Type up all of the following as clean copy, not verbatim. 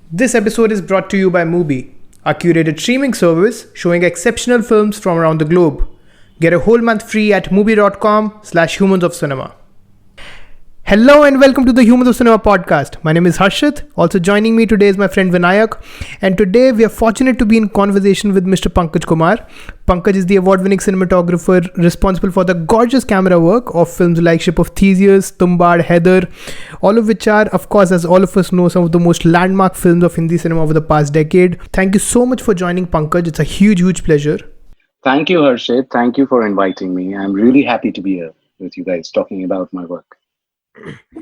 This episode is brought to you by MUBI, our curated streaming service showing exceptional films from around the globe. Get a whole month free at mubi.com/humans of cinema. Hello and welcome to the Humans of Cinema podcast. My name is Harshit. Also joining me today is my friend Vinayak. And today we are fortunate to be in conversation with Mr. Pankaj Kumar. Pankaj is the award-winning cinematographer responsible for the gorgeous camera work of films like Ship of Theseus, Tumbbad, Haider, all of which are, of course, as all of us know, some of the most landmark films of Hindi cinema over the past decade. Thank you so much for joining, Pankaj. It's a huge pleasure. Thank you, Harshit. Thank you for inviting me. I'm really happy to be here with you guys talking about my work.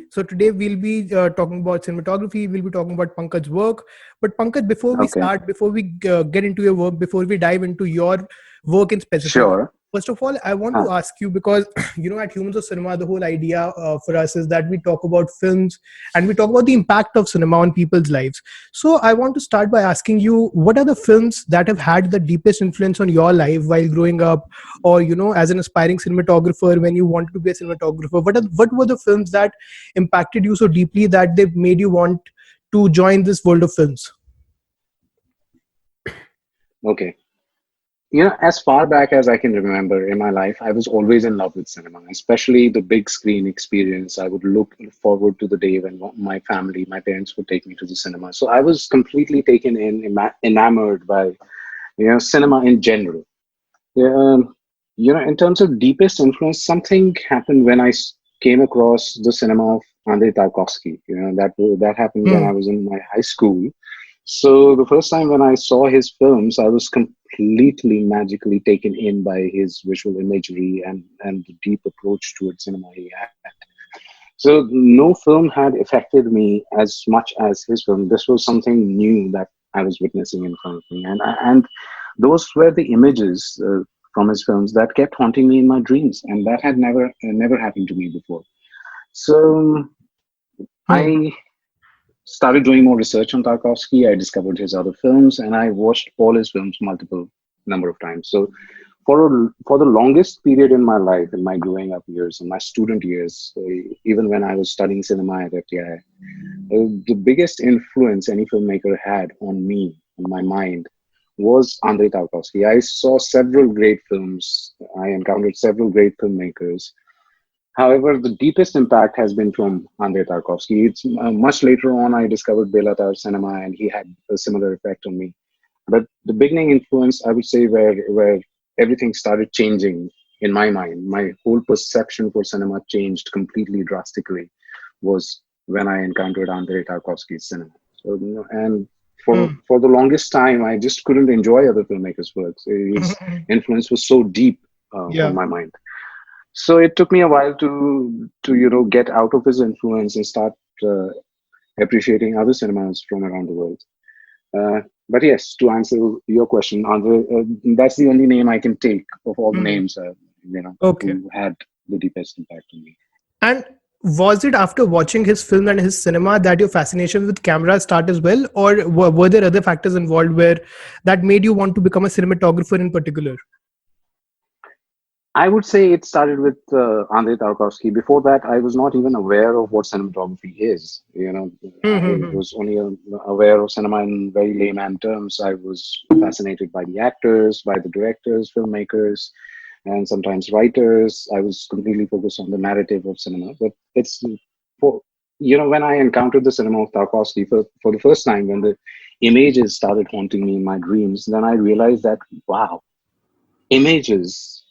So today we'll be talking about cinematography. We'll be talking about Pankaj's work. But Pankaj, before we Okay, start, before we get into your work, before we dive into your work in specific, sure. first of all, I want Huh. to ask you because at Humans of Cinema, the whole idea for us is that we talk about films and we talk about the impact of cinema on people's lives. So I want to start by asking you, what are the films that have had the deepest influence on your life while growing up, or as an aspiring cinematographer when you wanted to be a cinematographer? What were the films that impacted you so deeply that they made you want to join this world of films? Okay. As far back as I can remember in my life, I was always in love with cinema, especially the big screen experience. I would look forward to the day when my family, my parents would take me to the cinema. So I was completely taken in, enamored by, cinema in general. Yeah, in terms of deepest influence, something happened when came across the cinema of Andrei Tarkovsky. That happened when Hmm. I was in my high school. So the first time when I saw his films, I was completely magically taken in by his visual imagery and the deep approach towards cinema he had. So no film had affected me as much as his film. This was something new that I was witnessing in front of me, and those were the images from his films that kept haunting me in my dreams, and that had never happened to me before. So Hmm. I started doing more research on Tarkovsky. I discovered his other films, and I watched all his films multiple number of times. So for the longest period in my life, in my growing up years, in my student years, even when I was studying cinema at FTI, the biggest influence any filmmaker had on me, on my mind, was Andrei Tarkovsky. I saw several great films. I encountered several great filmmakers. However, the deepest impact has been from Andrei Tarkovsky. It's much later on I discovered Belatar cinema, and he had a similar effect on me. But the beginning influence, I would say, where everything started changing in my mind, my whole perception for cinema changed completely drastically, was when I encountered Andrei Tarkovsky's cinema. So, and Hmm. for the longest time, I just couldn't enjoy other filmmakers' works. His influence was so deep on Yeah. my mind. So it took me a while to get out of his influence and start uh, appreciating other cinemas from around the world. Uh, but yes, to answer your question, Andre, that's the only name I can take of all the Hmm. names Okay. who had the deepest impact on me. And was it after watching his film and his cinema that your fascination with camera started as well, or were there other factors involved where that made you want to become a cinematographer in particular? I would say it started with Andrei Tarkovsky. Before that, I was not even aware of what cinematography is. I Mm-hmm. was only aware of cinema in very layman terms. I was fascinated by the actors, by the directors, filmmakers, and sometimes writers. I was completely focused on the narrative of cinema. But it's for when I encountered the cinema of Tarkovsky for the first time, when the images started haunting me in my dreams, then I realized that wow, images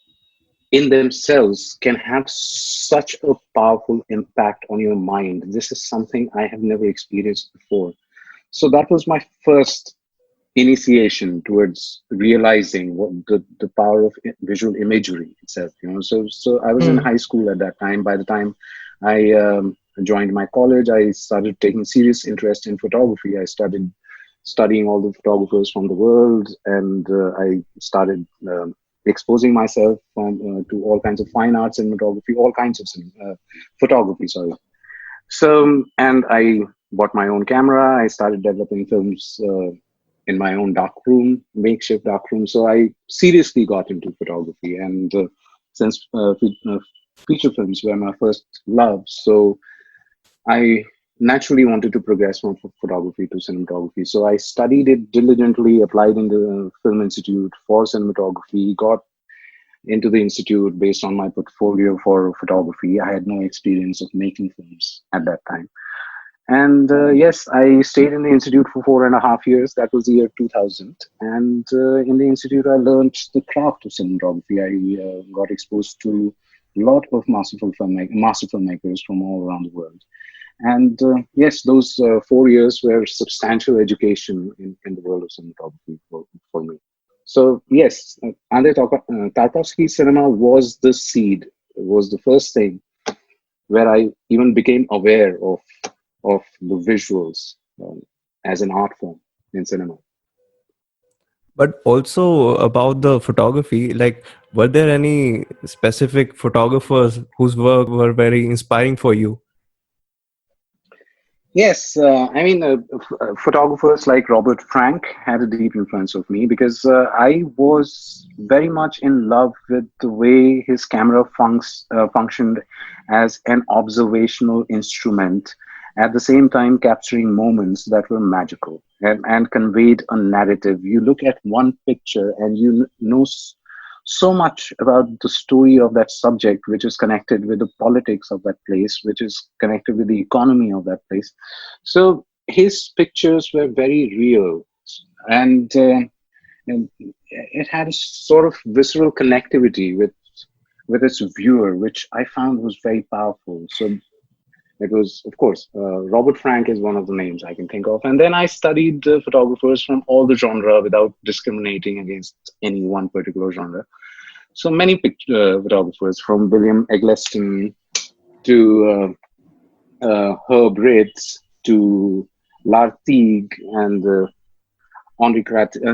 in themselves can have such a powerful impact on your mind. This is something I have never experienced before. So that was my first initiation towards realizing what the power of visual imagery itself. So I was in Hmm. high school at that time. By the time I joined my college, I started taking serious interest in photography. I started studying all the photographers from the world, and I started exposing myself to all kinds of fine art cinematography, all kinds of photography. Sorry. So, and I bought my own camera. I started developing films in my own dark room, makeshift dark room. So I seriously got into photography, and since feature films were my first love, so I naturally wanted to progress from photography to cinematography. So I studied it diligently, applied in the Film Institute for cinematography, got into the institute based on my portfolio for photography. I had no experience of making films at that time. And yes, I stayed in the institute for 4.5 years. That was the year 2000. And in the institute, I learned the craft of cinematography. I got exposed to a lot of master filmmakers from all around the world. And yes, those 4 years were substantial education in the world of cinematography for me. So yes, Tarkovsky cinema was the seed, was the first thing where I even became aware of the visuals as an art form in cinema. But also about the photography, like, were there any specific photographers whose work were very inspiring for you? Yes, photographers like Robert Frank had a deep influence of me because I was very much in love with the way his camera functioned as an observational instrument, at the same time capturing moments that were magical and conveyed a narrative. You look at one picture and you know so much about the story of that subject, which is connected with the politics of that place, which is connected with the economy of that place. So his pictures were very real, and, and it had a sort of visceral connectivity with its viewer, which I found was very powerful. So it was, of course, Robert Frank is one of the names I can think of. And then I studied photographers from all the genre without discriminating against any one particular genre. So many photographers, from William Eggleston to Herb Ritz to Lartigue and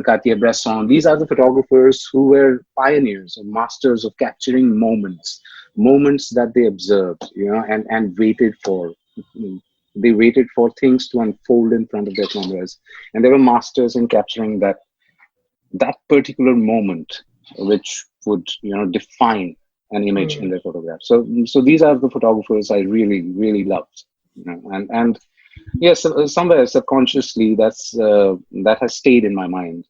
Cartier-Bresson. These are the photographers who were pioneers and masters of capturing moments that they observed, and waited for. They waited for things to unfold in front of their cameras, and they were masters in capturing that particular moment, which would define an image in Hmm. their photograph. So these are the photographers I really really loved, and yes, somewhere subconsciously that has stayed in my mind,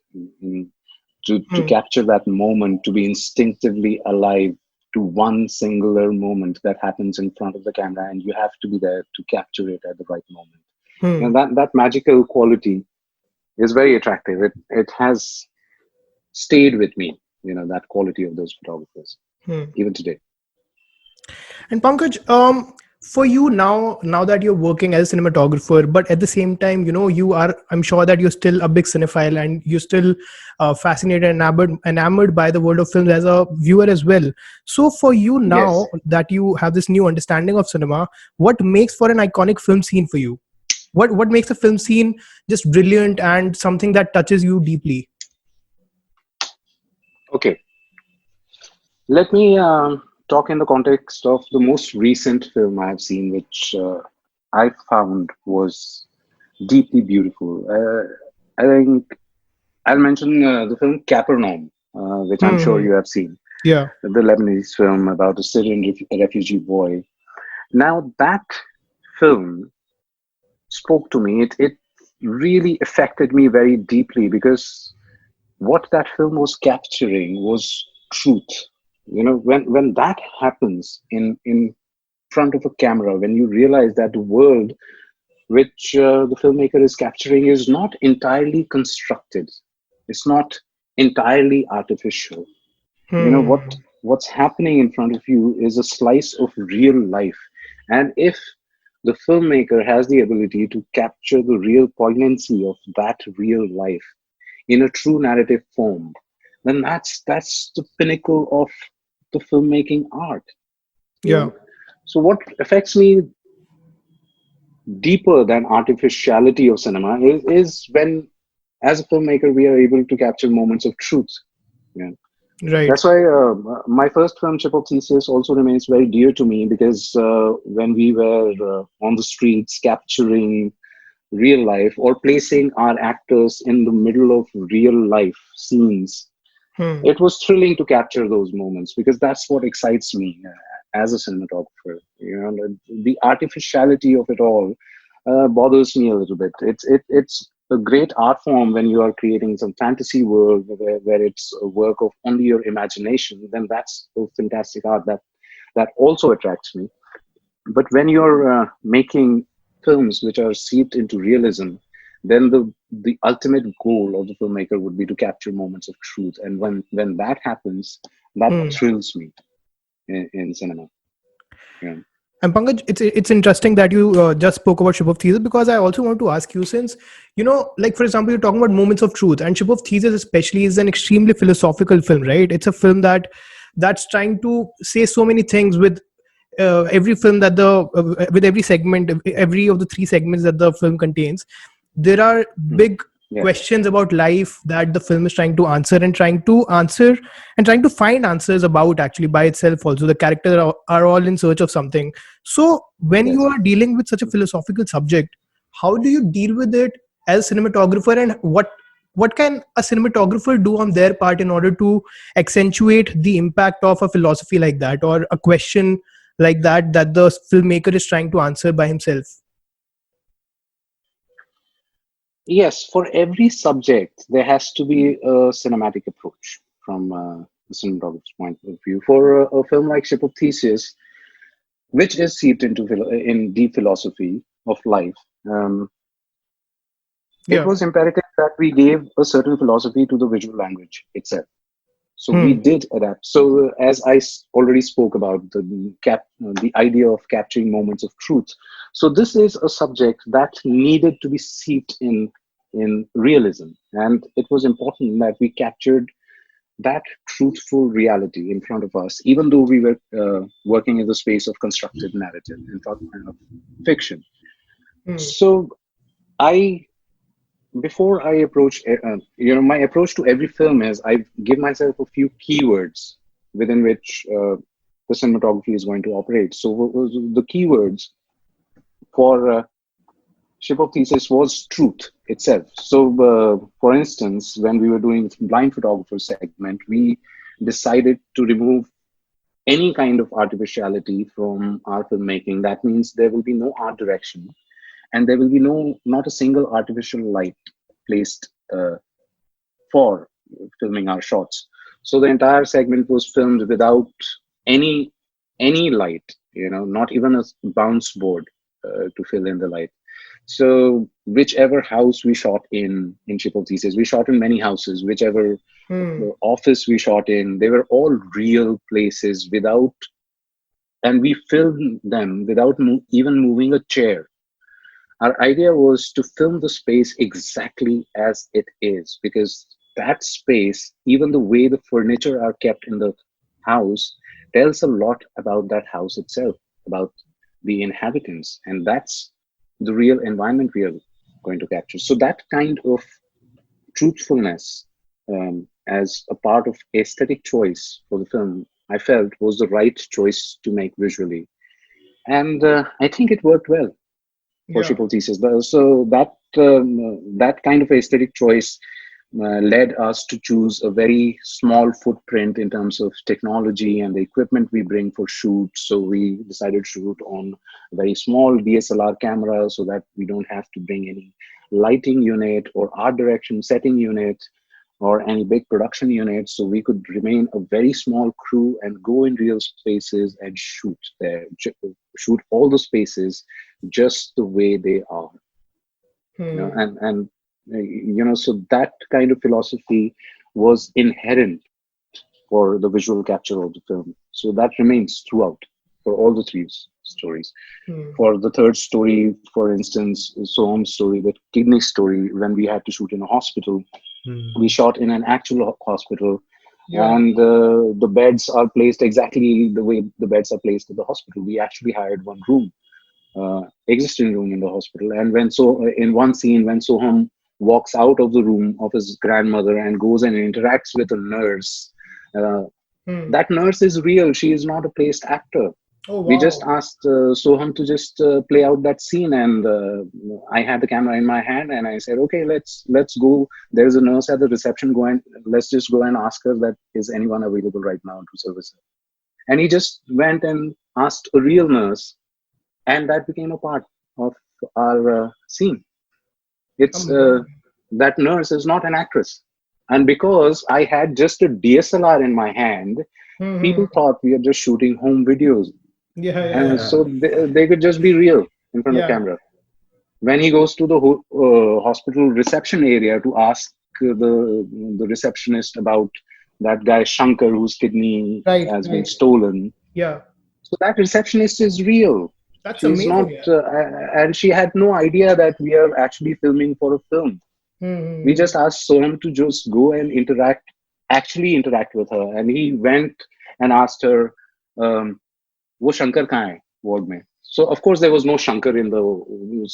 to Hmm. capture that moment, to be instinctively alive to one singular moment that happens in front of the camera, and you have to be there to capture it at the right moment. Hmm. That magical quality is very attractive. It has stayed with me, that quality of those photographers, Hmm. even today. And Pankaj, for you now that you're working as a cinematographer, but at the same time, you are, I'm sure that you're still a big cinephile and you're still fascinated and enamored by the world of films as a viewer as well. So for you Yes. now that you have this new understanding of cinema, what makes for an iconic film scene for you? What makes a film scene just brilliant and something that touches you deeply? Okay. Let me talk in the context of the most recent film I have seen, which I found was deeply beautiful. I think I'll mention the film Capernaum, which I'm sure Hmm. you have seen, Yeah. the Lebanese film about a Syrian refugee boy. Now, that film spoke to me. It really affected me very deeply because what that film was capturing was truth. When that happens in front of a camera, when you realize that the world which the filmmaker is capturing is not entirely constructed, it's not entirely artificial. you know what Hmm. what's happening in front of you is a slice of real life, and if the filmmaker has the ability to capture the real poignancy of that real life in a true narrative form, then that's the pinnacle of the filmmaking art. you Yeah. know so what affects me deeper than artificiality of cinema is when, as a filmmaker, we are able to capture moments of truth. Yeah. Right. That's why my first film, Ship of Theseus, also remains very dear to me because when we were on the streets capturing real life or placing our actors in the middle of real life scenes, Hmm. it was thrilling to capture those moments because that's what excites me as a cinematographer. The artificiality of it all bothers me a little bit. It's a great art form when you are creating some fantasy world where it's a work of only your imagination. Then that's a fantastic art that also attracts me. But when you're making films which are seeped into realism, then the ultimate goal of the filmmaker would be to capture moments of truth. And when that happens, that Hmm. thrills me in cinema. Yeah. And Pankaj, it's interesting that you just spoke about Ship of Theseus, because I also want to ask you, since like for example, you're talking about moments of truth, and Ship of Theseus especially is an extremely philosophical film, right? It's a film that's trying to say so many things with every film that the with every segment, every of the three segments that the film contains. There are Hmm. big Yes. questions about life that the film is trying to answer, and trying to find answers about, actually, by itself. Also, the characters are all in search of something. So when you Yes. are dealing with such a philosophical subject, how do you deal with it as a cinematographer, and what can a cinematographer do on their part in order to accentuate the impact of a philosophy like that, or a question like that the filmmaker is trying to answer by himself? Yes, for every subject, there has to be a cinematic approach from the cinematographer's point of view. For a film like Ship of Theseus, which is seeped into in deep philosophy of life, um, it Yeah. was imperative that we gave a certain philosophy to the visual language itself. So we Hmm. did adapt. So as I already spoke about the idea of capturing moments of truth. So this is a subject that needed to be seeped in realism, and it was important that we captured that truthful reality in front of us, even though we were working in the space of constructed narrative, in fact, fiction. Hmm. So I before I approach, my approach to every film is I give myself a few keywords within which the cinematography is going to operate. So the keywords for Ship of Thesis was truth itself. So, for instance, when we were doing blind photographer segment, we decided to remove any kind of artificiality from our filmmaking. That means there will be no art direction, and there will be not a single artificial light placed for filming our shots. So the entire segment was filmed without any any light, not even a bounce board to fill in the light. So whichever house we shot in Ship of Theseus, we shot in many houses. Whichever Hmm. office we shot in, they were all real places and we filmed them without even moving a chair. Our idea was to film the space exactly as it is, because that space, even the way the furniture are kept in the house, tells a lot about that house itself, about the inhabitants, and that's the real environment we are going to capture. So that kind of truthfulness, as a part of aesthetic choice for the film, I felt was the right choice to make visually, and I think it worked well for Yeah. Ship of Theseus. So that kind of aesthetic choice led us to choose a very small footprint in terms of technology and the equipment we bring for shoots. So we decided to shoot on a very small DSLR camera so that we don't have to bring any lighting unit or art direction setting unit or any big production unit. So we could remain a very small crew and go in real spaces and shoot there, shoot all the spaces just the way they are. Hmm. So that kind of philosophy was inherent for the visual capture of the film. So that remains throughout for all the three stories. Hmm. For the third story, for instance, Soham's story, the kidney story, when we had to shoot in a hospital, we Hmm. shot in an actual hospital, Yeah. and the beds are placed exactly the way the beds are placed in the hospital. We actually hired one room, existing room in the hospital. And in one scene, when Soham walks out of the room of his grandmother and goes and interacts with a nurse, uh, Hmm. that nurse is real. She is not a placed actor. Oh, We just wow. asked Soham to just play out that scene, and I had the camera in my hand, and I said, "Okay, let's go. There's a nurse at the reception. Go and let's just go and ask her that is anyone available right now to service her." And he just went and asked a real nurse, and that became a part of our scene. It's Amazing. that nurse is not an actress. And because I had just a DSLR in my hand, Mm-hmm. people thought we are just shooting home videos. Yeah, yeah, And yeah. Yeah. so they could just be real in front of Yeah. camera. When he goes to the hospital reception area to ask the receptionist about that guy Shankar whose kidney Right, has been right. stolen, Yeah. so that receptionist is real. That's She's not, amazing, yeah. and she had no idea that we are actually filming for a film. We Mm-hmm. just asked Soham to just go and actually interact with her, and he went and asked her, um, "वो शंकर कहाँ है ward में?" So of course there was no Shankar in the.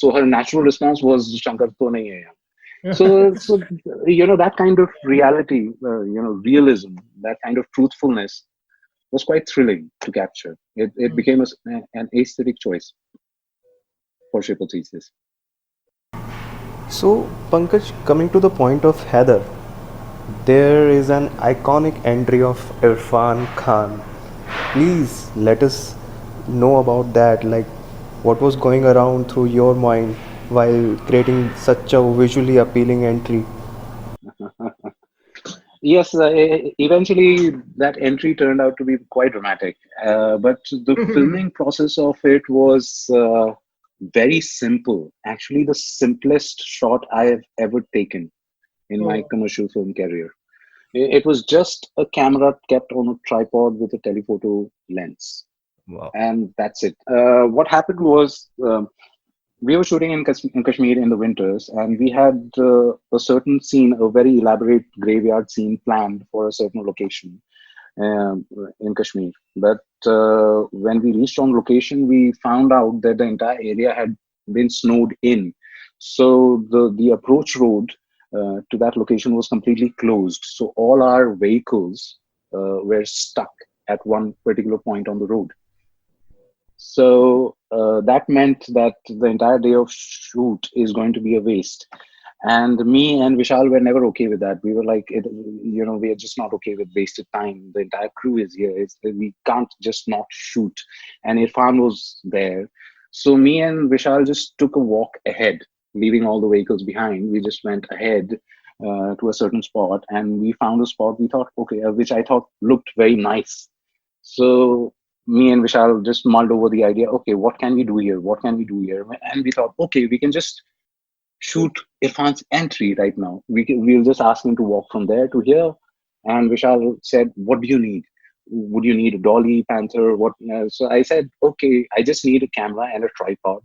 So her natural response was, "Shankar तो नहीं है यहाँ." So that kind of reality, realism, that kind of truthfulness was quite thrilling to capture. It became an aesthetic choice for Ship of Theseus. So, Pankaj, coming to the point of Heather, there is an iconic entry of Irfan Khan. Please let us know about that. Like, what was going around through your mind while creating such a visually appealing entry? Yes, eventually that entry turned out to be quite dramatic. But the filming process of it was very simple. Actually, the simplest shot I have ever taken in my Oh, commercial film career. It was just a camera kept on a tripod with a telephoto lens, Wow. and that's it. What happened was, we were shooting in Kashmir in the winters, and we had a certain scene, a very elaborate graveyard scene planned for a certain location um, in Kashmir. But when we reached on location, we found out that the entire area had been snowed in. So the approach road to that location was completely closed. So all our vehicles were stuck at one particular point on the road. So that meant that the entire day of shoot is going to be a waste. And me and Vishal were never okay with that. We were like, we are just not okay with wasted time. The entire crew is here. We can't just not shoot. And Irfan was there. So me and Vishal just took a walk ahead, leaving all the vehicles behind. We just went ahead to a certain spot, and we found a spot we thought, okay, which I thought looked very nice. So me and Vishal just mulled over the idea, okay, what can we do here? What can we do here? And we thought, okay, we can just shoot Irfan's entry right now. We'll just ask him to walk from there to here. And Vishal said, "What do you need? Would you need a dolly, panther? What?" So I said, "Okay, I just need a camera and a tripod.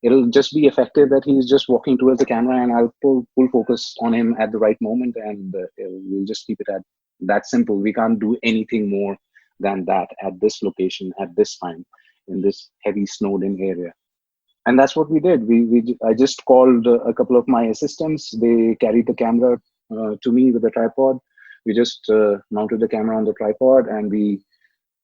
It'll just be effective that he's just walking towards the camera, and I'll pull focus on him at the right moment, and we'll just keep it at that simple. We can't do anything more than that at this location at this time in this heavy snowed-in area." And that's what we did. I just called a couple of my assistants. They carried the camera to me with the tripod. We just mounted the camera on the tripod, and we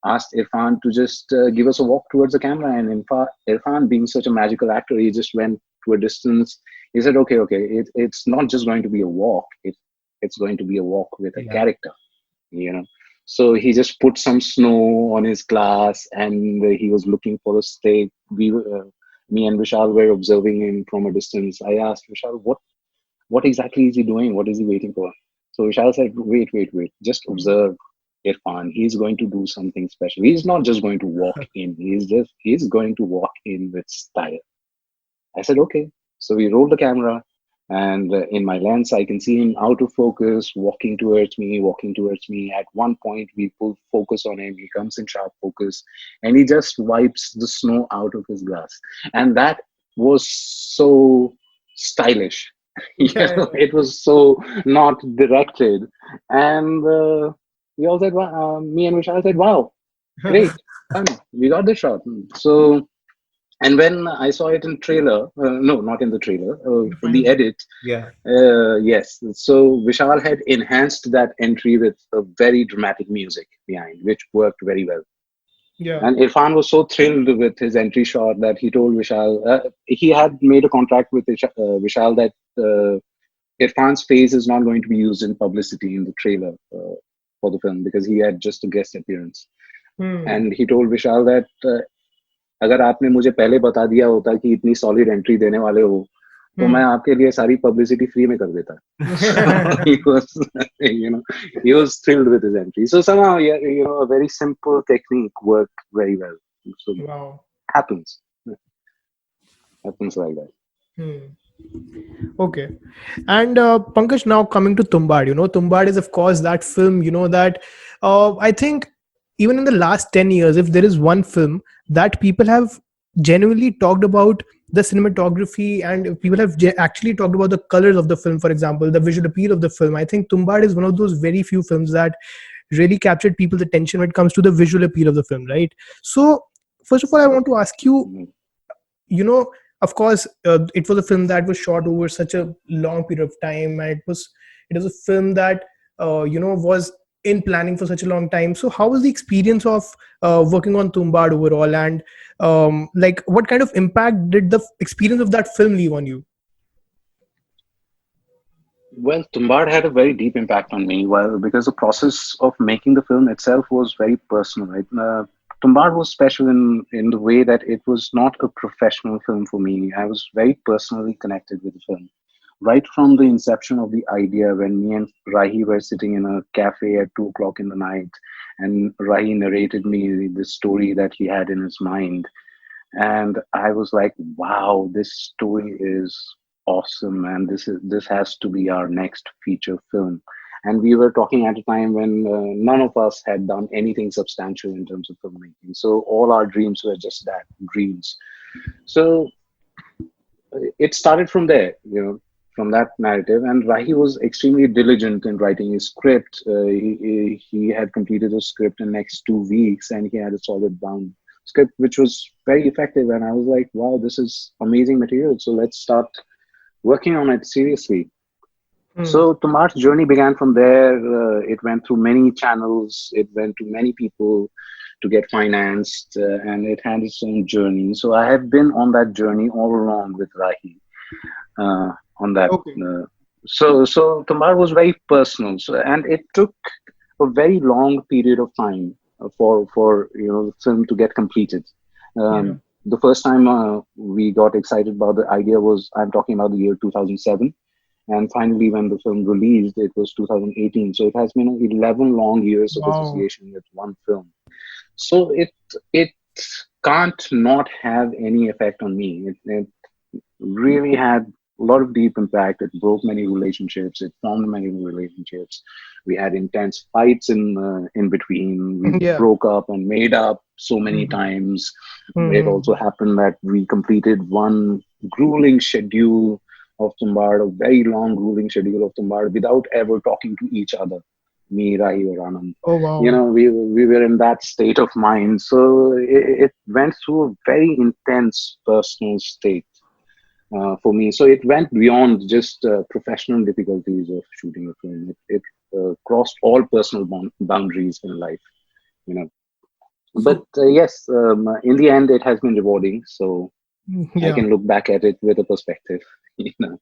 asked Irfan to just give us a walk towards the camera. And Irfan, being such a magical actor, he just went to a distance. He said, "Okay, okay, it's not just going to be a walk. It's going to be a walk with a yeah. character." you know so he just put some snow on his glass, and he was looking for a steak. Me and Vishal were observing him from a distance. I asked Vishal, what exactly is he doing? What is he waiting for? So Vishal said, wait, just observe Irfan. He's going to do something special. He's not just going to walk in. He's going to walk in with style. I said, okay. So we rolled the camera, and in my lens, I can see him out of focus, walking towards me. At one point, we pull focus on him. He comes in sharp focus, and he just wipes the snow out of his glass. And that was so stylish. Yeah, yeah, It was so not directed. And we all said, me and Vishal said, wow, yeah. great, fun. We got the shot. So and when I saw it in trailer, no, not in the trailer, The in the final. edit, Yeah. yes. So Vishal had enhanced that entry with a very dramatic music behind, which worked very well. Yeah. And Irfan was so thrilled with his entry shot that he told Vishal, he had made a contract with Vishal that Irfan's face is not going to be used in publicity in the trailer for the film because he had just a guest appearance. Hmm. And he told Vishal that अगर आपने मुझे पहले बता दिया होता कि इतनी solid entry देने वाले हो, तो मैं Hmm. आपके लिए सारी पब्लिसिटी फ्री में कर देता. So he was, you know, he was thrilled with his entry. So somehow, yeah, a very simple technique worked very well. So Wow. happens, happens like that. Hmm. Okay. And Pankaj, now coming to Tumbad, Tumbad is of course that film, that I think even in the last 10 years, if there is one film that people have genuinely talked about the cinematography and people have actually talked about the colors of the film, for example, the visual appeal of the film, I think Tumbad is one of those very few films that really captured people's attention when it comes to the visual appeal of the film, right? So, first of all, I want to ask you, Mhm. of course, it was a film that was shot over such a long period of time, and it was a film that was in planning for such a long time. So how was the experience of working on Tumbad overall, and like what kind of impact did the experience of that film leave on you? Well, Tumbad had a very deep impact on me. Well, because the process of making the film itself was very personal. Right? Tumbad was special in the way that it was not a professional film for me. I was very personally connected with the film. Right from the inception of the idea, when me and Rahi were sitting in a cafe at 2 o'clock in the night, and Rahi narrated me the story that he had in his mind, and I was like, wow, this story is awesome, and this has to be our next feature film. And we were talking at a time when none of us had done anything substantial in terms of filmmaking, so all our dreams were just that, dreams. So it started from there, from that narrative. And Rahi was extremely diligent in writing his script. He had completed the script in next 2 weeks, and he had a solid bound script, which was very effective. And I was like, wow, this is amazing material. So let's start working on it seriously. Hmm. So Tomar's journey began from there. It went through many channels. It went to many people to get financed, and it had its own journey. So I have been on that journey all along with Rahi, on that. Okay. Uh, so Tomar was very personal. So, and it took a very long period of time for the film to get completed. Yeah. The first time we got excited about the idea was, I'm talking about the year 2007, and finally when the film released, it was 2018. So it has been 11 long years of Wow. association with one film. So it can't not have any effect on me. It really had a lot of deep impact. It broke many relationships. It formed many new relationships. We had intense fights in between. We Yeah. broke up and made up so many Mhm. times. It Mhm. also happened that we completed one grueling schedule of Tumbad, a very long grueling schedule of Tumbad, without ever talking to each other. Me, Rahi, or Anand. Oh wow. We were in that state of mind. So it went through a very intense personal state for me. So it went beyond just professional difficulties of shooting a film. It crossed all personal boundaries in life, you know. But So yes, in the end, it has been rewarding. So I Yeah. can look back at it with a perspective, you know.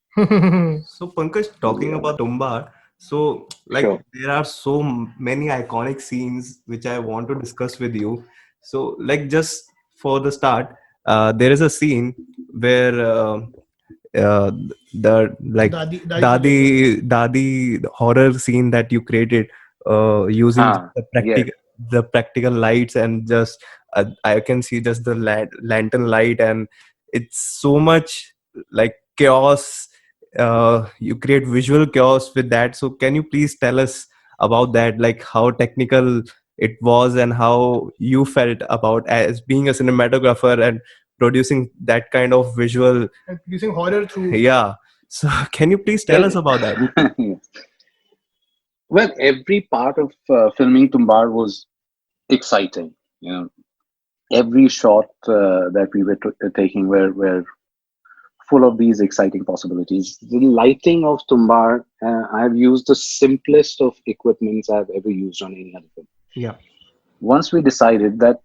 So Pankaj, talking Yeah, about Tumbar, so like sure. there are so many iconic scenes which I want to discuss with you. So like just for the start, there is a scene where uh, the like Dadi Khaleda. dadi horror scene that you created using Ah, the yes. practical lights, and just I can see just the lantern light, and it's so much like chaos. You create visual chaos with that. So can you please tell us about that, like how technical it was and how you felt about as being a cinematographer and producing that kind of visual. And producing horror through. Yeah. So can you please tell us Well, about that? well, every part of filming Tumbar was exciting. You know, every shot that we were taking were full of these exciting possibilities. The lighting of Tumbar, I've used the simplest of equipments I've ever used on any other film. Yeah. Once we decided that,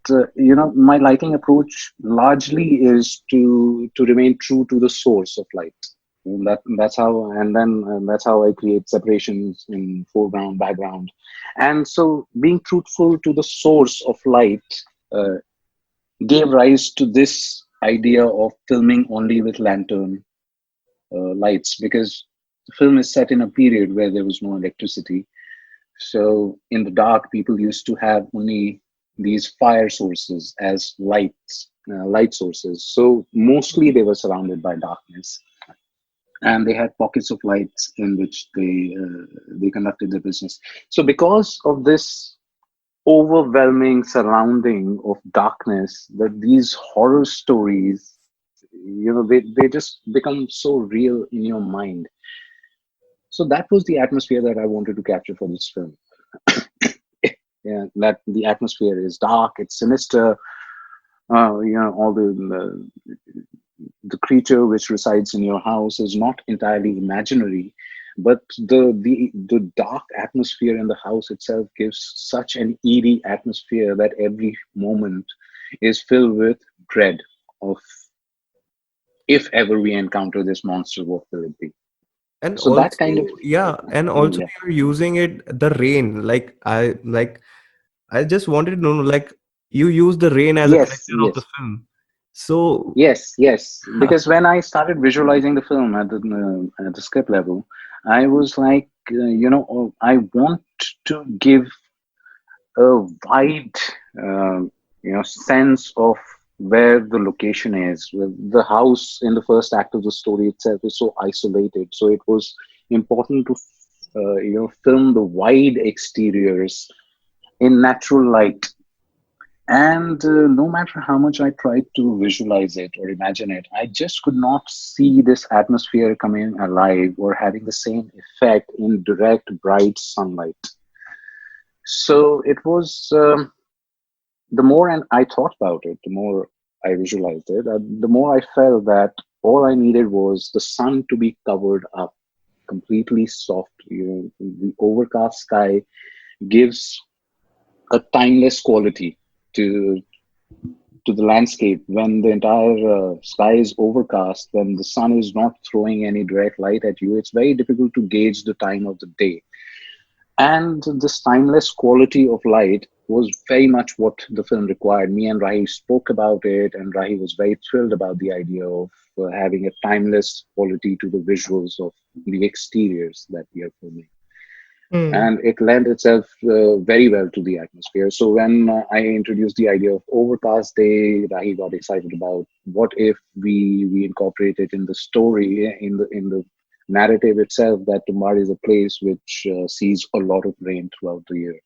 my lighting approach largely is to remain true to the source of light. And that's how, and then that's how I create separations in foreground, background, and so being truthful to the source of light. Uh, gave rise to this idea of filming only with lantern lights, because the film is set in a period where there was no electricity. So in the dark, people used to have only these fire sources as light sources. So mostly they were surrounded by darkness, and they had pockets of lights in which they conducted their business. So because of this overwhelming surrounding of darkness, that these horror stories, they just become so real in your mind. So that was the atmosphere that I wanted to capture for this film. Yeah, that the atmosphere is dark, it's sinister. All the creature which resides in your house is not entirely imaginary, but the dark atmosphere in the house itself gives such an eerie atmosphere that every moment is filled with dread of, if ever we encounter this monster, what will it be? And So that kind also, of, yeah, and also yeah. you're using it the rain. I just wanted to know, like, you use the rain as a Yes, character of the yes. film. So Yes. Because when I started visualizing the film at the script level, I was like, I want to give a wide, uh, sense of where the location is. Well, the house in the first act of the story itself is so isolated, so it was important to, film the wide exteriors in natural light. And no matter how much I tried to visualize it or imagine it, I just could not see this atmosphere coming alive or having the same effect in direct, bright sunlight. So it was, the more and I thought about it, the more I visualized it, the more I felt that all I needed was the sun to be covered up, completely soft. The overcast sky gives a timeless quality to the landscape. When the entire sky is overcast, when the sun is not throwing any direct light at you, it's very difficult to gauge the time of the day. And this timeless quality of light was very much what the film required. Me and Rahi spoke about it, and Rahi was very thrilled about the idea of having a timeless quality to the visuals of the exteriors that we are filming, Hmm. and it lent itself very well to the atmosphere. So when I introduced the idea of overcast day, Rahi got excited about what if we incorporate it in the story, in the narrative itself, that Tumbbad is a place which sees a lot of rain throughout the year,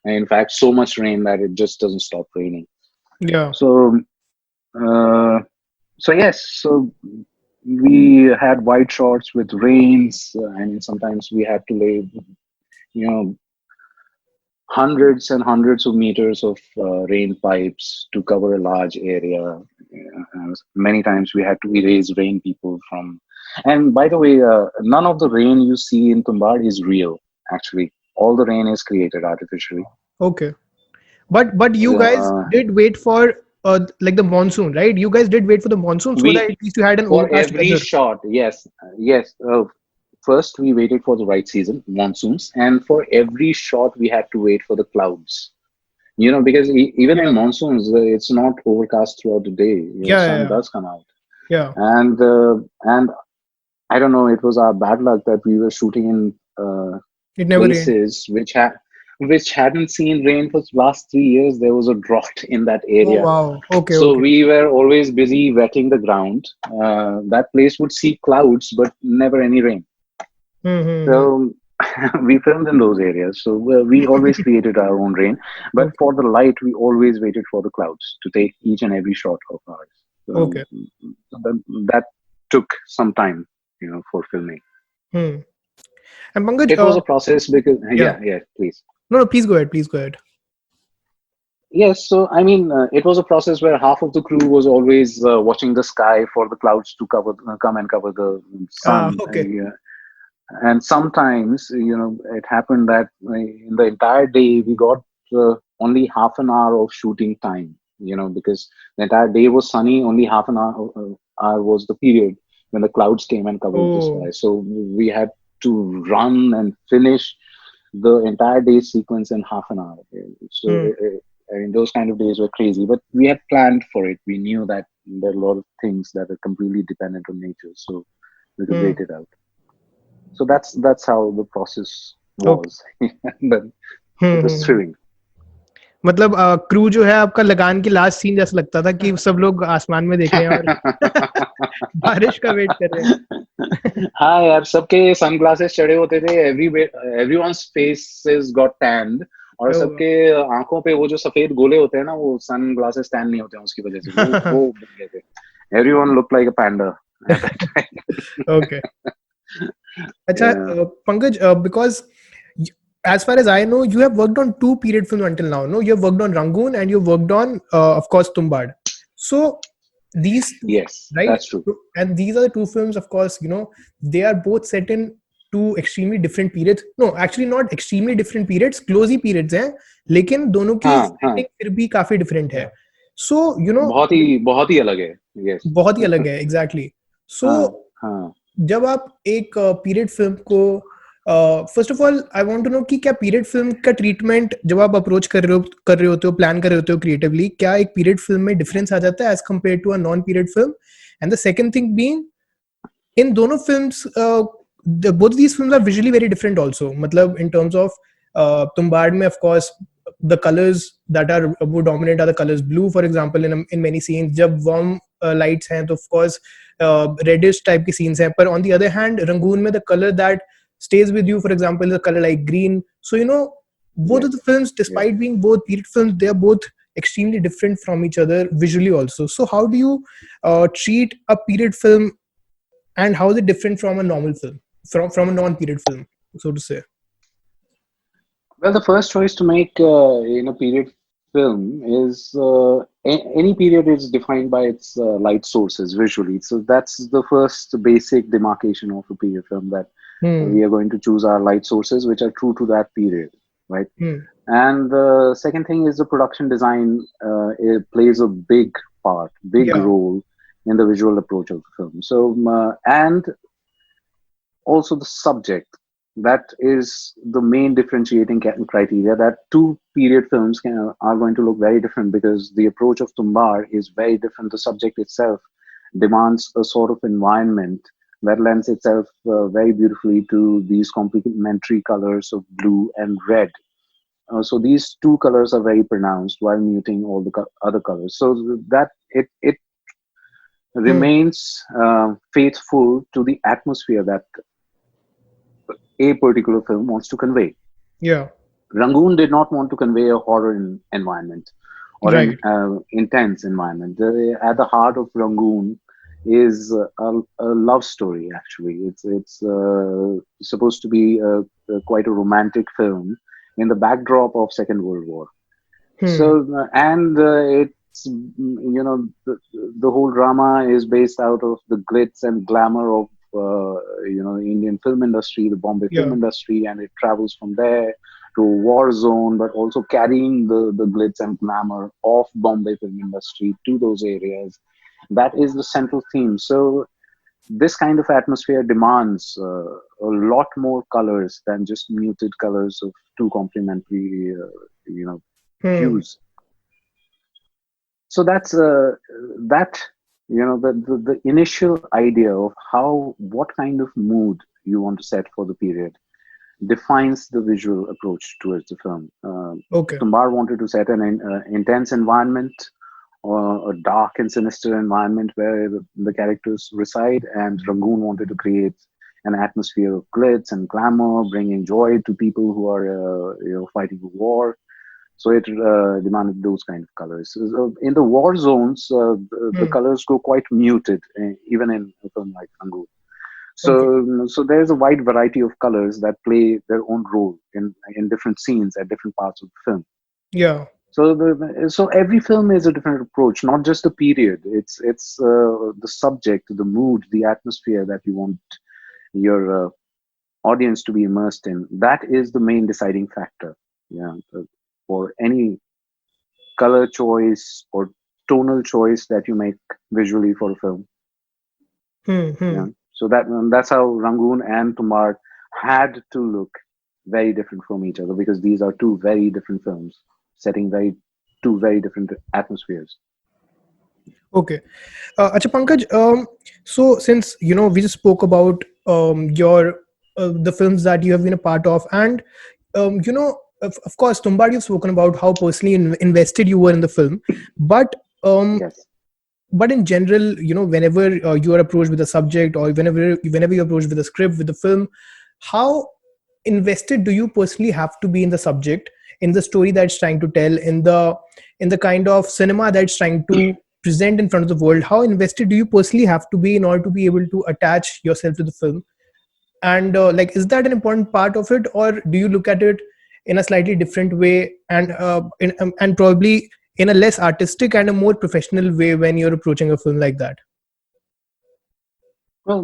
and in fact so much rain that it just doesn't stop raining. Yeah. So uh, yes, so we had wide shots with rains, and sometimes we had to lay, you know hundreds and hundreds of meters of rain pipes to cover a large area. Many times we had to erase rain people from. And by the way, none of the rain you see in Tumbad is real. Actually, all the rain is created artificially. Okay. But you guys Uh, did wait for like the monsoon, right? You guys did wait for the monsoon so that we at least you had an For overcast every weather. shot, yes, yes. First, we waited for the right season, monsoons, and for every shot, we had to wait for the clouds. Because even in Yeah. monsoons, it's not overcast throughout the day. Yeah. Sun Yeah. does come out, Yeah. and I don't know, it was our bad luck that we were shooting in It never rained. places which hadn't seen rain for the last 3 years. There was a drought in that Oh area, wow. Okay. so Okay. we were always busy wetting the ground. That place would see clouds, but never any rain. Mm-hmm. So we filmed in those areas. So we always created our own rain. But Okay. for the light, we always waited for the clouds to take each and every shot of ours. So Okay. that took some time, for filming. Hmm. And Pankaj, It was a process because, yeah. yeah, please. No, no, please go ahead. Please go ahead. Yes, so I mean, it was a process where half of the crew was always watching the sky for the clouds to come and cover the sun. Okay. And sometimes, it happened that in the entire day we got only half an hour of shooting time. Because the entire day was sunny, only half an hour was the period when the clouds came and covered the Oh. sky. So we had to run and finish the entire day sequence in half an hour. So Hmm. I mean, those kind of days were crazy, but we had planned for it. We knew that there are a lot of things that are completely dependent on nature, so we could Hmm. wait it out. So that's how the process Okay. was. But Hmm. it was Hmm. thrilling. मतलब crew जो है आपका लगान की last scene जैसा लगता था कि सब लोग आसमान में देख रहे हैं और बारिश का वेट कर रहे हाँ यार, सबके सनग्लासेस चढ़े होते थे, एवरीवन्स फेसेस गॉट टैन्ड, और हैं. सबके आंखों पे वो जो सफेद गोले होते हैं ना, वो सनग्लासेस टैन नहीं होते हैं उसकी वजह से, वो बन गए थे. Everyone look like a panda at that time. Okay. अच्छा, Yeah. Pankaj, because as far as I know, you have worked on two period films until now. No, you have worked on Rangoon and you have worked on, of course, Tumbad. So these two, Yes, right? that's true. And these are the two films, of course, they are both set in two extremely different periods. No, actually not extremely different periods, closey periods हैं, लेकिन दोनों की हाँ हाँ, setting फिर भी काफी different है. So, बहुत ही अलग है. Yes. बहुत ही अलग है, एग्जैक्टली. सो हाँ हाँ. जब आप एक पीरियड फिल्म को, first of all I want to know कि क्या पीरियड फिल्म का ट्रीटमेंट जब आप अप्रोच कर रहे होते हो, प्लान कर रहे होते हो क्रिएटिवली, क्या एक पीरियड फिल्म में डिफरेंस आ जाता है as compare to a non period film? And the second thing being, in दोनों films, both these films are visually very different also. मतलब in terms of तुम्बाड़ में of course the colors that are वो dominant are the colors blue, for example, in many scenes. जब warm lights हैं तो of course reddish type की scenes हैं. पर on the other hand, Rangoon में the color that stays with you, for example, is a color like green. So both of Yes. the films, Yes. despite being both period films, they are both extremely different from each other visually also. So how do you treat a period film, and how is it different from a normal film, from a non-period film, so to say? Well, the first choice to make in a period film is any period is defined by its light sources visually. So that's the first basic demarcation of a period film, that Hmm. we are going to choose our light sources which are true to that period, right? Hmm. And the second thing is the production design. It plays a big Yeah. role in the visual approach of the film. So and also the subject, that is the main differentiating criteria, that two period films are going to look very different because the approach of Tumbar is very different. The subject itself demands a sort of environment that lends itself very beautifully to these complementary colors of blue and red. So these two colors are very pronounced while muting all the other colors, so that it Hmm. remains faithful to the atmosphere that a particular film wants to convey. Yeah. Rangoon did not want to convey a horror environment or an Right. intense environment. At the heart of Rangoon is a love story. Actually, it's supposed to be quite a romantic film in the backdrop of Second World War. Hmm. So and it's the whole drama is based out of the glitz and glamour of the Indian film industry, the Bombay film Yeah. industry, and it travels from there to a war zone, but also carrying the glitz and glamour of Bombay film industry to those areas. That is the central theme. So this kind of atmosphere demands a lot more colors than just muted colors of two complementary Hmm. hues. So that's that the initial idea of what kind of mood you want to set for the period defines the visual approach towards the film. Okay. Tumbar wanted to set an intense environment, or a dark and sinister environment where the characters reside, and Rangoon wanted to create an atmosphere of glitz and glamour, bringing joy to people who are fighting a war. So it demanded those kind of colors. So in the war zones, the Hmm. colors go quite muted, even in a film like Rangoon. Okay. So there's a wide variety of colors that play their own role in different scenes at different parts of the film. Yeah. So every film is a different approach, not just the period. It's the subject, the mood, the atmosphere that you want your audience to be immersed in. That is the main deciding factor. Yeah, for any color choice or tonal choice that you make visually for a film. Hmm. Yeah. Hmm. So that's how Rangoon and Tumar had to look very different from each other, because these are two very different films setting very two very different atmospheres. Okay. Acha Pankaj, so since we just spoke about your the films that you have been a part of, and of course, Tumbad, you've spoken about how personally invested you were in the film, but um, Yes. but in general, whenever you are approached with a subject, or whenever you're approached with a script, with the film, how invested do you personally have to be in the subject, in the story that's trying to tell, in the kind of cinema that's trying to present in front of the world? How invested do you personally have to be in order to be able to attach yourself to the film? And like, is that an important part of it, or do you look at it in a slightly different way, and and probably in a less artistic and a more professional way when you're approaching a film like that? Well,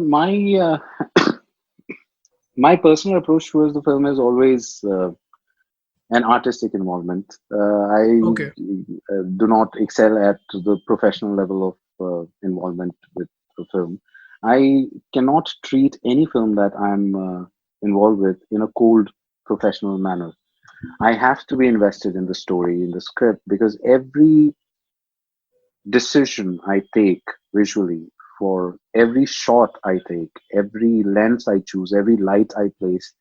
my personal approach towards the film is always an artistic involvement. I Okay. do not excel at the professional level of involvement with the film. I cannot treat any film that I'm involved with in a cold professional manner. I have to be invested in the story, in the script, because every decision I take visually, for every shot I take, every lens I choose, every light I place,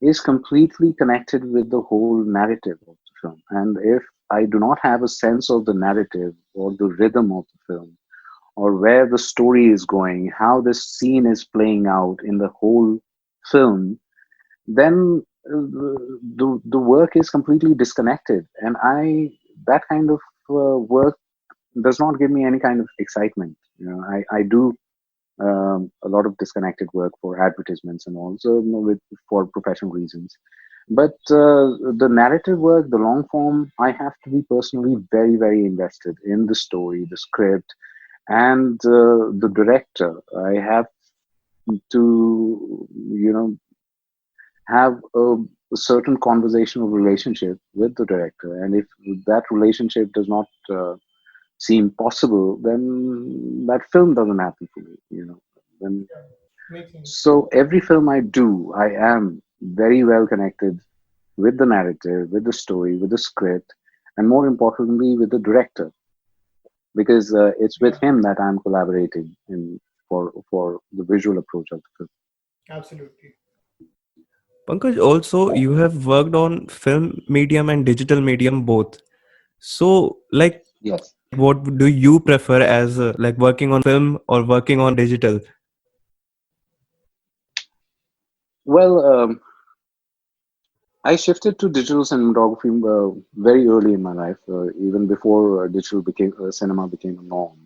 is completely connected with the whole narrative of the film. And if I do not have a sense of the narrative or the rhythm of the film, or where the story is going, how this scene is playing out in the whole film, then the work is completely disconnected. And that kind of work does not give me any kind of excitement. I do a lot of disconnected work for advertisements and also for professional reasons. But the narrative work, the long form, I have to be personally very, very invested in the story, the script, and the director. I have to, have a certain conversational relationship with the director. And if that relationship does not seem possible, then that film doesn't happen for me. Then, Makes sense. so every film I do, I am very well connected with the narrative, with the story, with the script, and more importantly, with the director, because it's with Yeah, him that I'm collaborating in for the visual approach of the film. absolutely. Pankaj, also you have worked on film medium and digital medium both. So, like, Yes. what do you prefer as like working on film or working on digital? Well, I shifted to digital cinematography very early in my life, even before digital became cinema became a norm,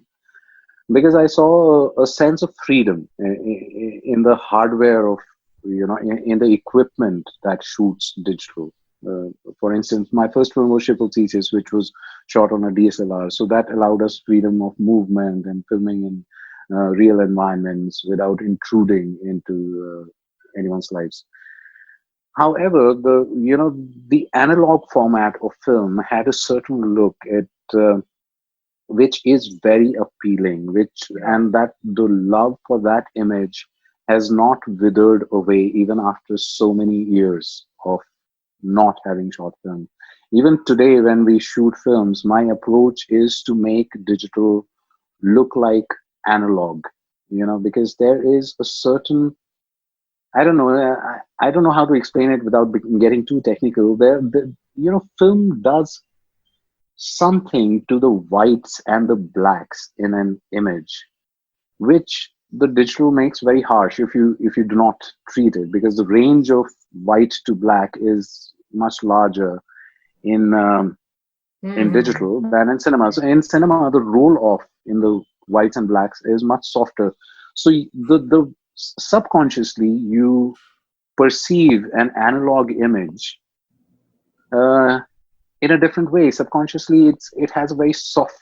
because I saw a sense of freedom in the hardware of, in the equipment that shoots digital. For instance, my first film was Ship Of Theseus, which was shot on a DSLR, so that allowed us freedom of movement and filming in real environments without intruding into anyone's lives. However, the analog format of film had a certain look at which is very appealing, which and that the love for that image has not withered away even after so many years of not having shot film. Even today, when we shoot films, my approach is to make digital look like analog, because there is a certain, I don't know. I don't know how to explain it without getting too technical. Film does something to the whites and the blacks in an image, which the digital makes very harsh if you do not treat it, because the range of white to black is much larger in in Mm-hmm. digital than in cinema. So in cinema, the roll off in the whites and blacks is much softer. So the subconsciously you perceive an analog image uh, in a different way. Subconsciously, it has a very soft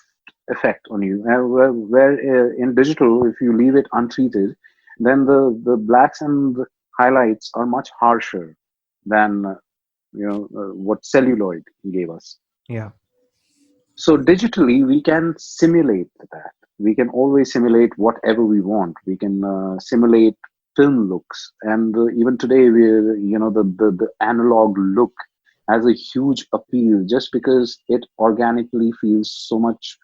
effect on you. Where in digital, if you leave it untreated, then the blacks and the highlights are much harsher than what celluloid gave us. Yeah. So digitally, we can simulate that. We can always simulate whatever we want. We can simulate film looks, and even today, the analog look has a huge appeal just because it organically feels so much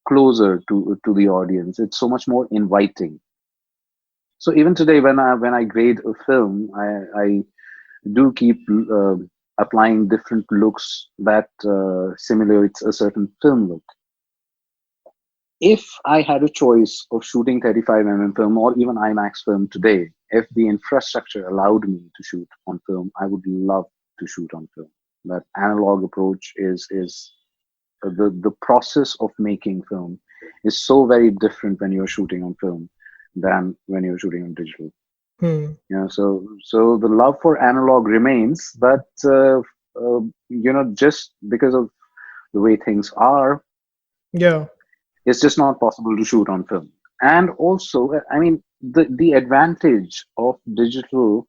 closer to the audience. It's so much more inviting. So even today, when I grade a film, I do keep applying different looks that simulates a certain film look. If I had a choice of shooting 35 film or even IMAX film today, if the infrastructure allowed me to shoot on film, I would love to shoot on film. That analog approach is the process of making film is so very different when you're shooting on film than when you're shooting on digital. Hmm. So the love for analog remains, but just because of the way things are, Yeah. it's just not possible to shoot on film. And also, I mean, the advantage of digital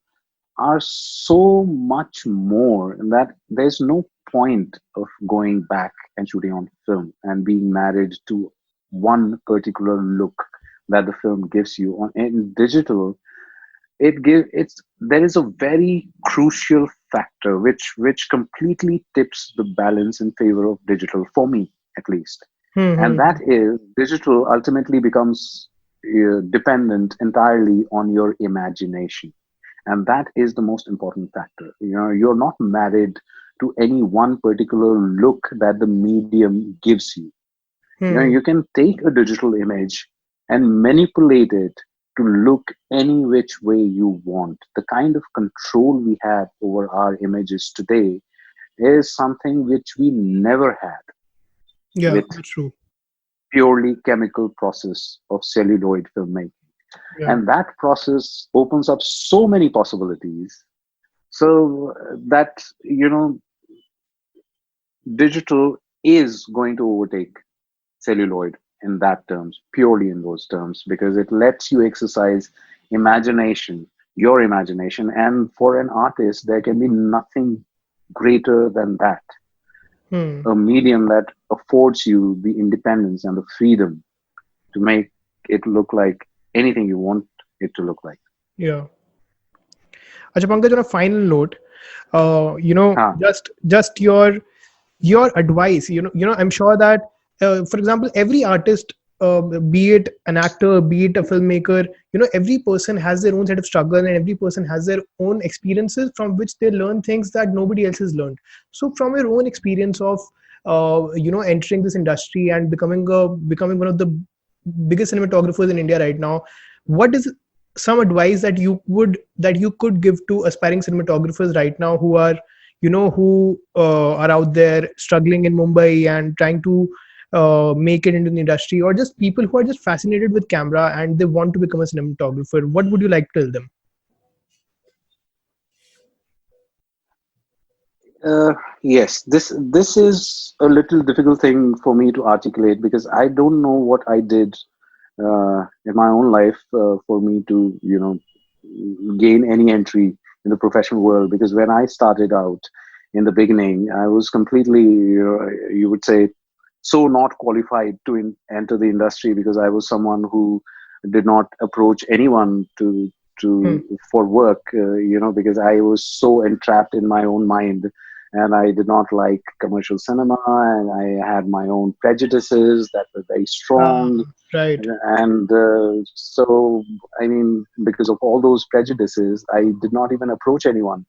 are so much more in that there's no point of going back and shooting on film and being married to one particular look that the film gives you. On in digital, it's there is a very crucial factor which completely tips the balance in favor of digital for me at least, Hmm. and Hmm. that is digital ultimately becomes dependent entirely on your imagination, and that is the most important factor. You're not married to any one particular look that the medium gives you. Hmm. You can take a digital image and manipulate it to look any which way you want. The kind of control we have over our images today is something which we never had Yeah, with that's true. purely chemical process of celluloid filmmaking. Yeah. And that process opens up so many possibilities. So that, digital is going to overtake celluloid in that terms, purely in those terms, because it lets you exercise imagination, your imagination. And for an artist, there can be nothing greater than that. Hmm. A medium that affords you the independence and the freedom to make it look like anything you want it to look like. Yeah. Acha Pankaj, on a final note, Huh. just your advice. I'm sure that, for example, every artist, be it an actor, be it a filmmaker, every person has their own set of struggle, and every person has their own experiences from which they learn things that nobody else has learned. So, from your own experience of, entering this industry and becoming one of the biggest cinematographers in India right now, what is some advice that you could give to aspiring cinematographers right now who are, are out there struggling in Mumbai and trying to make it into the industry, or just people who are just fascinated with camera and they want to become a cinematographer? What would you like to tell them? Uh, yes, this is a little difficult thing for me to articulate because I don't know what I did in my own life for me to gain any entry in the professional world. Because when I started out in the beginning, I was completely you would say so not qualified to enter the industry because I was someone who did not approach anyone to Hmm. for work, because I was so entrapped in my own mind, and I did not like commercial cinema, and I had my own prejudices that were very Ah, strong. right. And so, I mean, because of all those prejudices, I did not even approach anyone.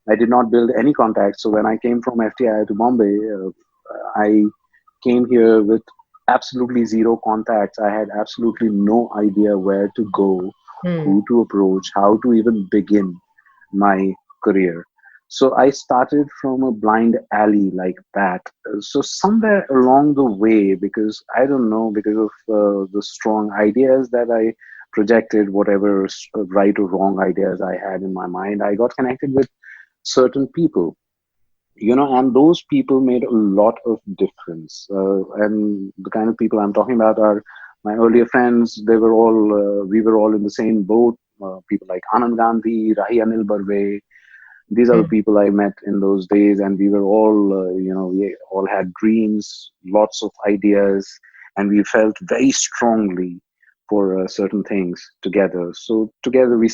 I did not build any contacts. So when I came from FTI to Bombay, I came here with absolutely zero contacts. I had absolutely no idea where to go, Hmm. who to approach, how to even begin my career. So I started from a blind alley like that. So somewhere along the way, because I don't know, because of the strong ideas that I projected, whatever right or wrong ideas I had in my mind, I got connected with certain people, and those people made a lot of difference. And the kind of people I'm talking about are my earlier friends. We were all in the same boat. People like Anand Gandhi, Rahi Anil Barve, these are the Hmm. people I met in those days, and we were all, we all had dreams, lots of ideas, and we felt very strongly for certain things together. So together we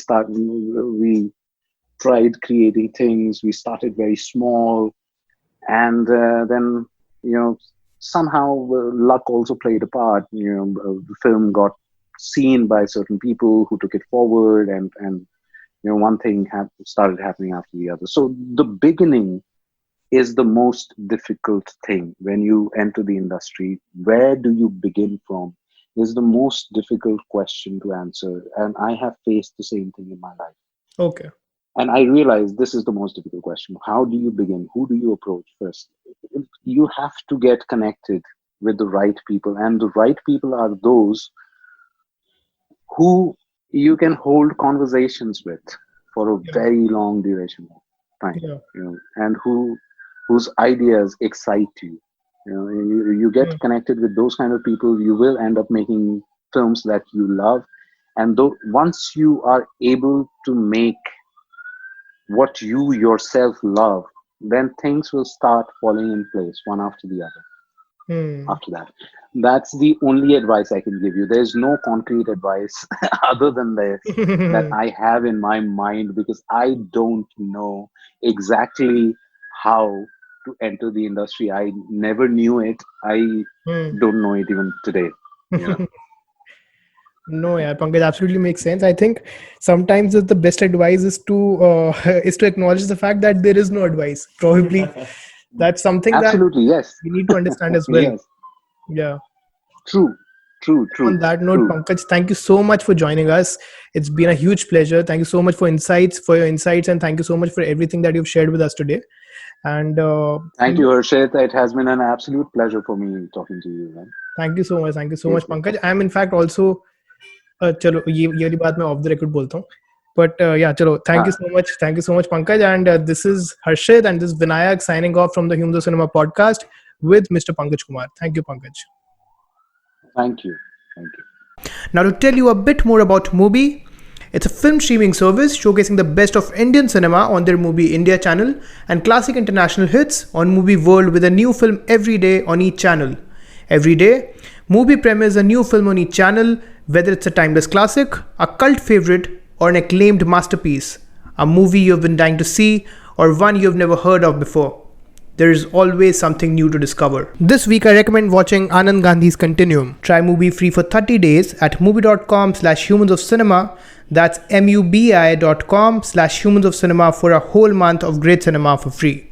tried creating things. We started very small, and then somehow luck also played a part. The film got seen by certain people who took it forward, and one thing started happening after the other. So the beginning is the most difficult thing when you enter the industry. Where do you begin from is the most difficult question to answer, and I have faced the same thing in my life. Okay. And I realized this is the most difficult question. How do you begin? Who do you approach first? You have to get connected with the right people, and the right people are those who you can hold conversations with for a Yeah. very long duration of time, Yeah. and whose ideas excite you. You get Mm. connected with those kind of people, you will end up making films that you love. And once you are able to make what you yourself love, then things will start falling in place one after the other. Mm. After that, that's the only advice I can give you. There's no concrete advice other than this that I have in my mind, because I don't know exactly how to enter the industry. I never knew it. I Mm. don't know it even today, you know. No, yeah, Pankaj, absolutely makes sense. I think sometimes the best advice is to is to acknowledge the fact that there is no advice. Probably that's something that Absolutely, yes. we need to understand as well. Yes, Yeah. true, true, On true, that note, true. Pankaj, thank you so much for joining us. It's been a huge pleasure. Thank you so much for your insights, and thank you so much for everything that you've shared with us today. And Thank you, Harshit. It has been an absolute pleasure for me talking to you, man. thank you so much. Thank you so much, Seriously. Pankaj. I'm in fact also चलो ये वाली बात मैं of the record बोलता हूँ. But yeah, chalo, thank you Ah, so much. Thank you so much, Pankaj. And this is Harshit and this is Vinayak signing off from the Humans of Cinema podcast with Mr. Pankaj Kumar. Thank you, Pankaj. thank you. Thank you. Now, to tell you a bit more about MUBI, it's a film streaming service showcasing the best of Indian cinema on their MUBI India channel and classic international hits on MUBI World with a new film every day on each channel. Every day, MUBI premieres a new film on each channel, whether it's a timeless classic, a cult favorite, or an acclaimed masterpiece, a movie you've been dying to see, or one you've never heard of before. There is always something new to discover. This week I recommend watching Anand Gandhi's Continuum. Try MUBI free for 30 days at mubi.com/humans of cinema. That's mubi.com/humans of cinema for a whole month of great cinema for free.